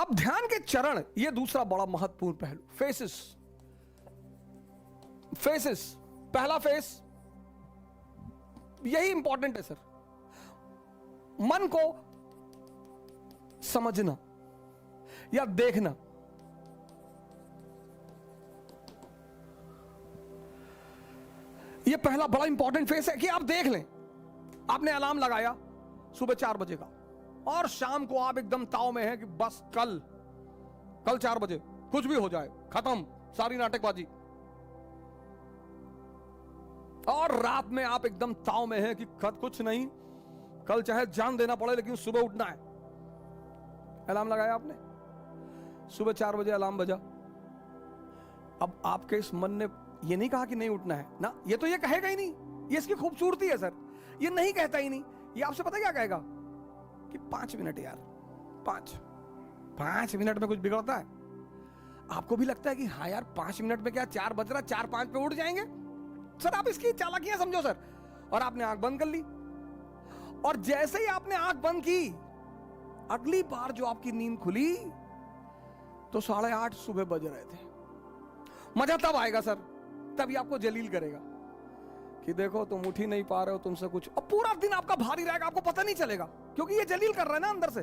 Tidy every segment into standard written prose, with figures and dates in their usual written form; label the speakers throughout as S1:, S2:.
S1: अब ध्यान के चरण, यह दूसरा बड़ा महत्वपूर्ण पहलू, फेसेस। फेसेस, पहला फेस यही इंपॉर्टेंट है सर, मन को समझना या देखना। यह पहला बड़ा इंपॉर्टेंट फेस है कि आप देख लें। आपने अलार्म लगाया सुबह 4 बजे का और शाम को आप एकदम ताव में हैं कि बस कल 4 बजे कुछ भी हो जाए, खत्म सारी नाटकबाजी। और रात में आप एकदम ताव में हैं कि कुछ नहीं, कल चाहे जान देना पड़े लेकिन सुबह उठना है। अलार्म लगाया आपने, सुबह 4 बजे अलार्म बजा। अब आपके इस मन ने ये नहीं कहा कि नहीं उठना है ना, ये तो ये कहेगा ही नहीं, ये इसकी खूबसूरती है सर, ये नहीं कहता ही नहीं। ये आपसे पता क्या कहेगा कि 5 मिनट यार, 5 मिनट में कुछ बिगड़ता है? आपको भी लगता है कि हाँ यार 5 मिनट में क्या 4 बज रहा, 4-5 पे उठ जाएंगे सर। आप इसकी चालाकियां समझो सर। और आपने आंख बंद कर ली, और जैसे ही आपने आंख बंद की, अगली बार जो आपकी नींद खुली तो 8:30 सुबह बज रहे थे। मजा तब आएगा सर, तभी आपको जलील करेगा कि देखो तुम उठ ही नहीं पा रहे हो, तुमसे कुछ। और पूरा दिन आपका भारी रहेगा, आपको पता नहीं चलेगा, क्योंकि ये जलील कर रहा है ना अंदर से।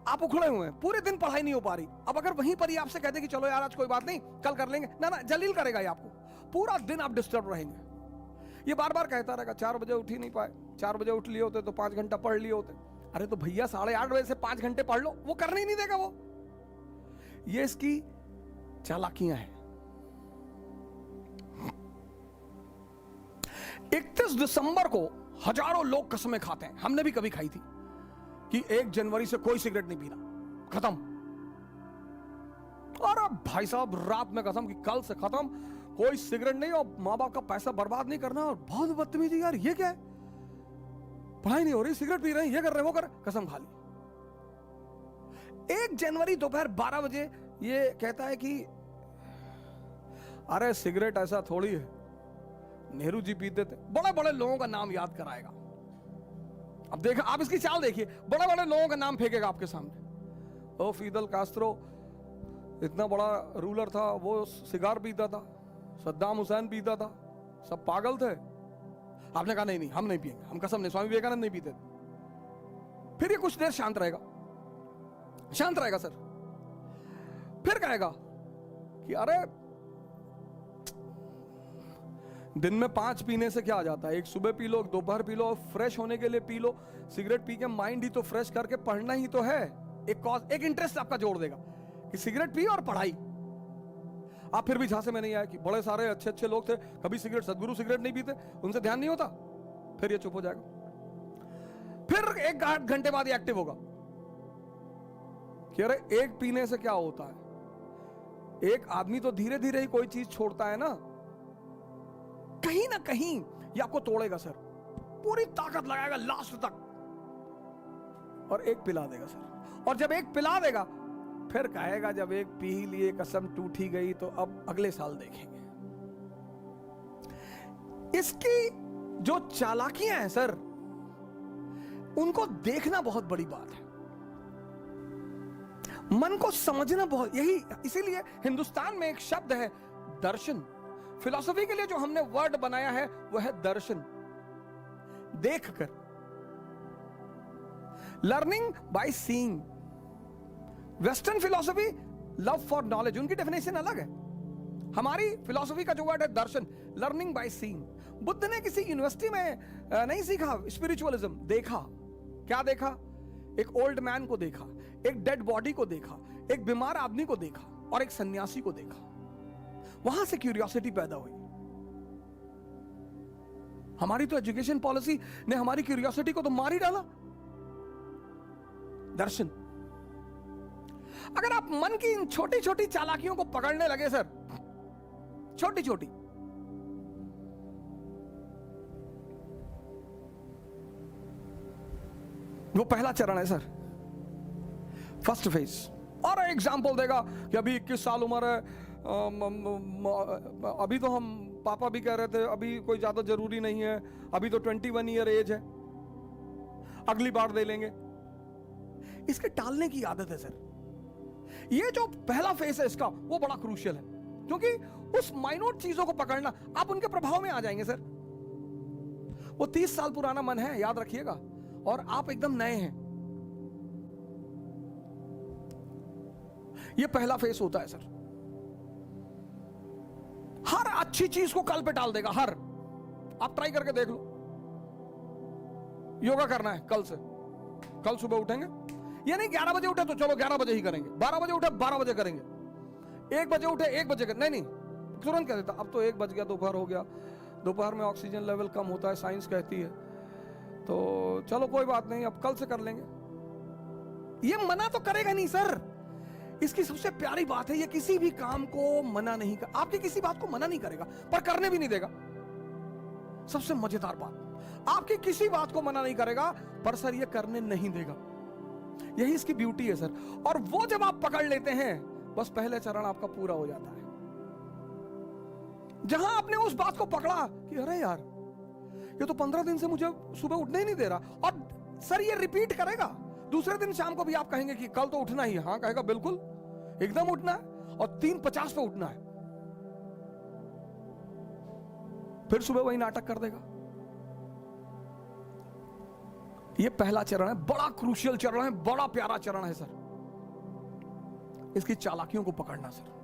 S1: आप उखड़े हुए हैं, पूरे दिन पढ़ाई नहीं हो पा रही। अब अगर वहीं पर ही आपसे कहते कि चलो यार आज कोई बात नहीं, कल कर लेंगे, ना ना, जलील करेगा ये आपको। पूरा दिन आप डिस्टर्ब रहेंगे। ये बार बार कहता रहेगा 4 बजे उठ ही नहीं पाए, 4 बजे उठ लिए होते तो 5 घंटा पढ़ लिए होते। अरे तो भैया 8:30 बजे से 5 घंटे पढ़ लो, वो करने ही नहीं देगा वो। ये इसकी चालाकियां हैं। 31 दिसंबर को हजारों लोग कसमें खाते हैं, हमने भी कभी खाई थी कि 1 जनवरी से कोई सिगरेट नहीं पीना, खत्म। और अब भाई साहब रात में कसम कि कल से खत्म, कोई सिगरेट नहीं, और मां बाप का पैसा बर्बाद नहीं करना। और बहुत बदतमीजी यार, ये क्या है, पढ़ाई नहीं हो रही, सिगरेट पी रहे हैं, ये कर रहे हैं, वो कर, कसम खा ली। 1 जनवरी दोपहर 12 बजे ये कहता है कि अरे सिगरेट ऐसा थोड़ी है, नेहरू जी पीते थे। बड़े बड़े लोगों का नाम याद कराएगा। अब देखा, आप इसकी चाल देखिए, बड़े बड़े लोगों का नाम फेंकेगा आपके सामने। ओ फिदल कास्ट्रो इतना बड़ा रूलर था, वो सिगार पीता था, सद्दाम हुसैन पीता था, सब पागल थे। आपने कहा नहीं नहीं हम नहीं पिएंगे, हम कसम नहीं, स्वामी विवेकानंद नहीं पीते। फिर ये कुछ देर शांत रहेगा, शांत रहेगा सर। फिर कहेगा कि अरे दिन में 5 पीने से क्या आ जाता है, एक सुबह पी लो, दोपहर पी लो, फ्रेश होने के लिए पी लो। सिगरेट पी के माइंड ही तो फ्रेश करके पढ़ना ही तो है। एक कॉज, एक इंटरेस्ट आपका जोड़ देगा कि सिगरेट पी और पढ़ाई। आप फिर भी झांसे में नहीं आए कि बड़े सारे अच्छे अच्छे लोग थे, कभी सिगरेट, सदगुरु सिगरेट नहीं पीते, उनसे ध्यान नहीं होता। फिर ये चुप हो जाएगा। फिर 1 घंटे बाद ये एक्टिव होगा कि अरे एक पीने से क्या होता है, एक आदमी तो धीरे धीरे ही कोई चीज छोड़ता है ना। कहीं ना कहीं ये आपको तोड़ेगा सर, पूरी ताकत लगाएगा लास्ट तक, और एक पिला देगा सर। और जब एक पिला देगा, फिर कहेगा जब एक पी लिए कसम टूट ही गई, तो अब अगले साल देखेंगे। इसकी जो चालाकियां हैं सर, उनको देखना बहुत बड़ी बात है, मन को समझना बहुत। यही इसीलिए हिंदुस्तान में एक शब्द है दर्शन। फिलॉसफी के लिए जो हमने वर्ड बनाया है वो है दर्शन, देखकर, learning by seeing. Western philosophy love for knowledge, उनकी डेफिनेशन अलग है। हमारी फिलॉसफी का जो वर्ड है दर्शन, लर्निंग बाय सीइंग। बुद्ध ने किसी यूनिवर्सिटी में नहीं सीखा स्पिरिचुअलिज्म, देखा। क्या देखा? एक ओल्ड मैन को देखा, एक डेड बॉडी को देखा, एक बीमार आदमी को देखा, और एक सन्यासी को देखा। वहां से क्यूरियोसिटी पैदा हुई। हमारी तो एजुकेशन पॉलिसी ने हमारी क्यूरियोसिटी को तो मार ही डाला। दर्शन। अगर आप मन की इन छोटी छोटी चालाकियों को पकड़ने लगे सर, छोटी छोटी, वो पहला चरण है सर, फर्स्ट फेज। और एग्जाम्पल देगा कि अभी 21 साल उम्र है, अभी तो हम पापा भी कह रहे थे अभी कोई ज्यादा जरूरी नहीं है, अभी तो 21 ईयर एज है, अगली बार दे लेंगे। इसके टालने की आदत है सर। ये जो पहला फेस है इसका, वो बड़ा क्रूशियल है, क्योंकि उस माइन्यूट चीजों को पकड़ना, आप उनके प्रभाव में आ जाएंगे सर। वो 30 साल पुराना मन है, याद रखिएगा, और आप एकदम नए हैं। ये पहला फेस होता है सर। हर अच्छी चीज को कल पे टाल देगा, हर। आप ट्राई करके देख लो, योगा करना है कल से, कल सुबह उठेंगे, ये नहीं 11 बजे उठे तो चलो 11 बजे ही करेंगे, 12 बजे उठे 12 बजे करेंगे, 1 बजे उठे 1 बजे नहीं नहीं, तुरंत कह देता अब तो 1 बज गया, दोपहर हो गया, दोपहर में ऑक्सीजन लेवल कम होता है, साइंस कहती है, तो चलो कोई बात नहीं, अब कल से कर लेंगे। ये मना तो करेगा नहीं सर। इसकी सबसे प्यारी बात है, ये किसी भी काम को मना नहीं कर, आपकी किसी बात को मना नहीं करेगा, पर करने भी नहीं देगा। सबसे मजेदार बात, आपकी किसी बात को मना नहीं करेगा, पर सर ये करने नहीं देगा। यही इसकी ब्यूटी है सर। और वो जब आप पकड़ लेते हैं, बस पहले चरण आपका पूरा हो जाता है। जहां आपने उस बात को पकड़ा कि अरे यार, ये तो 15 दिन से मुझे सुबह उठने ही नहीं दे रहा, और सर ये रिपीट करेगा। दूसरे दिन शाम को भी आप कहेंगे कि कल तो उठना ही है। हाँ कहेगा, बिल्कुल एकदम उठना है, और 3:50 पे उठना है। फिर सुबह वही नाटक कर देगा। ये पहला चरण है, बड़ा क्रूशियल चरण है, बड़ा प्यारा चरण है सर। इसकी चालाकियों को पकड़ना सर।